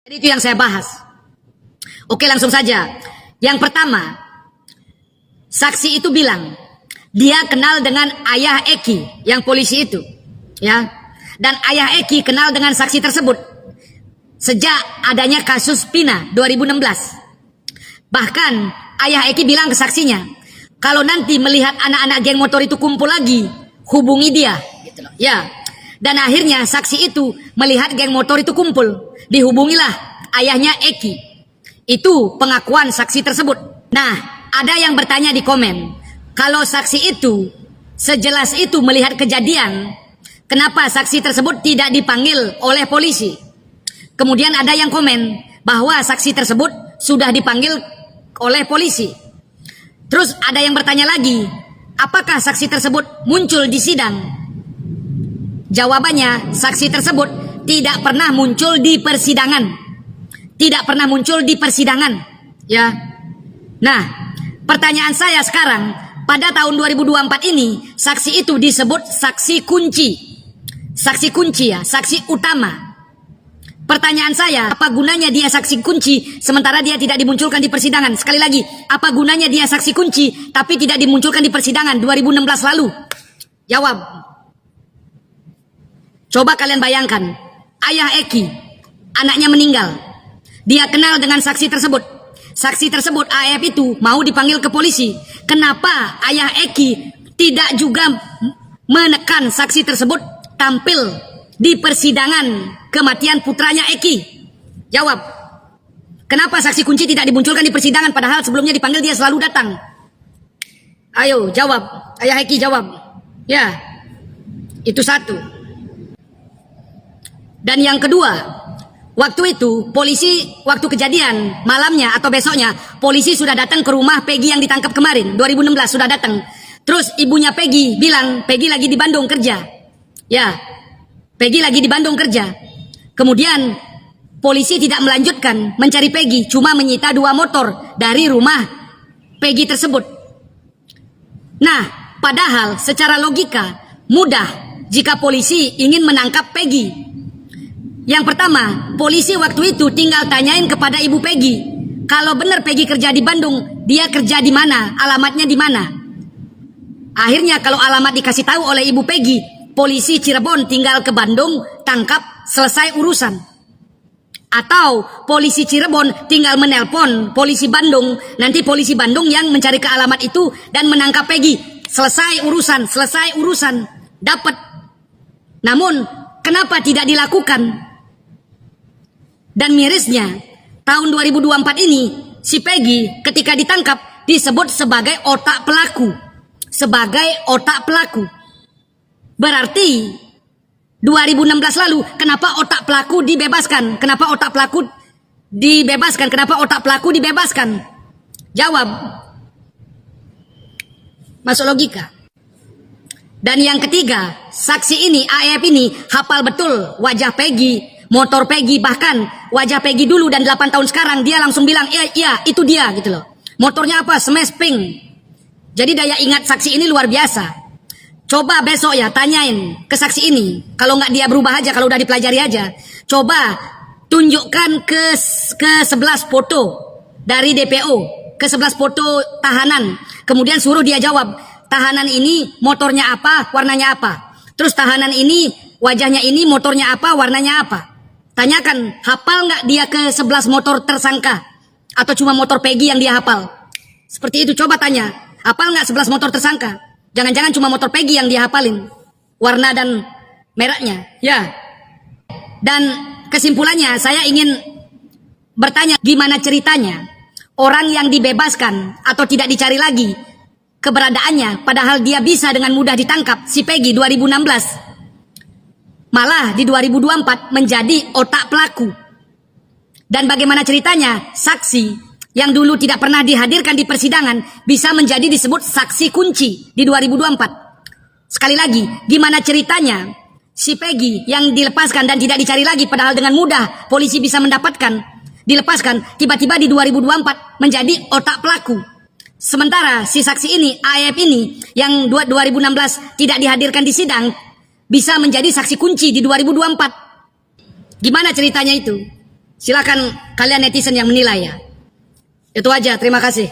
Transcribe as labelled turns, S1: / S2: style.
S1: Itu yang saya bahas. Oke, langsung saja. Yang pertama, saksi itu bilang dia kenal dengan ayah Eki, yang polisi itu, ya. Dan ayah Eki kenal dengan saksi tersebut sejak adanya kasus Pina 2016. Bahkan ayah Eki bilang ke saksinya, kalau nanti melihat anak-anak geng motor itu kumpul lagi, hubungi dia, gitu loh. Ya. Dan akhirnya saksi itu melihat geng motor itu kumpul, dihubungilah ayahnya Eki. Itu pengakuan saksi tersebut. Nah, ada yang bertanya di komen, kalau saksi itu sejelas itu melihat kejadian, kenapa saksi tersebut tidak dipanggil oleh polisi? Kemudian ada yang komen bahwa saksi tersebut sudah dipanggil oleh polisi. Terus ada yang bertanya lagi, apakah saksi tersebut muncul di sidang? Jawabannya, saksi tersebut tidak pernah muncul di persidangan. Tidak pernah muncul di persidangan, ya. Nah, pertanyaan saya sekarang, pada tahun 2024 ini, saksi itu disebut saksi kunci. Saksi kunci, ya, saksi utama. Pertanyaan saya, apa gunanya dia saksi kunci sementara dia tidak dimunculkan di persidangan? Sekali lagi, apa gunanya dia saksi kunci tapi tidak dimunculkan di persidangan 2016 lalu? Jawab. Coba kalian bayangkan, ayah Eki, anaknya meninggal. Dia kenal dengan saksi tersebut. Saksi tersebut, AF itu, mau dipanggil ke polisi. Kenapa ayah Eki tidak juga menekan saksi tersebut tampil di persidangan kematian putranya Eki? Jawab. Kenapa saksi kunci tidak dimunculkan di persidangan padahal sebelumnya dipanggil dia selalu datang? Ayo jawab, ayah Eki jawab. Ya, itu satu. Dan yang kedua, waktu itu polisi, waktu kejadian malamnya atau besoknya, polisi sudah datang ke rumah Peggy yang ditangkap kemarin 2016, sudah datang. Terus ibunya Peggy bilang Peggy lagi di Bandung kerja. Ya, Peggy lagi di Bandung kerja. Kemudian polisi tidak melanjutkan mencari Peggy, cuma menyita 2 motor dari rumah Peggy tersebut. Nah, padahal secara logika mudah jika polisi ingin menangkap Peggy. Yang pertama, polisi waktu itu tinggal tanyain kepada ibu Peggy, kalau benar Peggy kerja di Bandung, dia kerja di mana, alamatnya di mana. Akhirnya kalau alamat dikasih tahu oleh ibu Peggy, polisi Cirebon tinggal ke Bandung, tangkap, selesai urusan. Atau polisi Cirebon tinggal menelpon polisi Bandung, nanti polisi Bandung yang mencari ke alamat itu dan menangkap Peggy. Selesai urusan, dapat. Namun, kenapa tidak dilakukan? Dan mirisnya, tahun 2024 ini, si Peggy ketika ditangkap disebut sebagai otak pelaku. Sebagai otak pelaku. Berarti 2016 lalu, kenapa otak pelaku dibebaskan? Kenapa otak pelaku dibebaskan? Kenapa otak pelaku dibebaskan? Jawab. Masuk logika. Dan yang ketiga, saksi ini, AF ini, hafal betul wajah Peggy, motor Peggy, bahkan wajah Peggy dulu dan 8 tahun sekarang, dia langsung bilang, iya, itu dia, gitu loh. Motornya apa? Smash pink. Jadi daya ingat saksi ini luar biasa. Coba besok ya tanyain ke saksi ini. Kalau nggak dia berubah aja, kalau udah dipelajari aja. Coba tunjukkan ke 11 foto dari DPO, ke 11 foto tahanan. Kemudian suruh dia jawab, tahanan ini motornya apa, warnanya apa. Terus tahanan ini wajahnya ini, motornya apa, warnanya apa. Tanyakan, hafal nggak dia ke 11 motor tersangka? Atau cuma motor Peggy yang dia hafal? Seperti itu, coba tanya. Hafal nggak 11 motor tersangka? Jangan-jangan cuma motor Peggy yang dia hafalin, warna dan mereknya, ya. Dan kesimpulannya, saya ingin bertanya, gimana ceritanya orang yang dibebaskan atau tidak dicari lagi keberadaannya, padahal dia bisa dengan mudah ditangkap, si Peggy 2016, malah di 2024 menjadi otak pelaku. Dan bagaimana ceritanya saksi yang dulu tidak pernah dihadirkan di persidangan bisa menjadi disebut saksi kunci di 2024. Sekali lagi, gimana ceritanya si Peggy yang dilepaskan dan tidak dicari lagi padahal dengan mudah polisi bisa mendapatkan, dilepaskan, tiba-tiba di 2024 menjadi otak pelaku. Sementara si saksi ini, AF ini yang 2016 tidak dihadirkan di sidang bisa menjadi saksi kunci di 2024. Gimana ceritanya itu? Silakan kalian netizen yang menilai ya. Itu aja, terima kasih.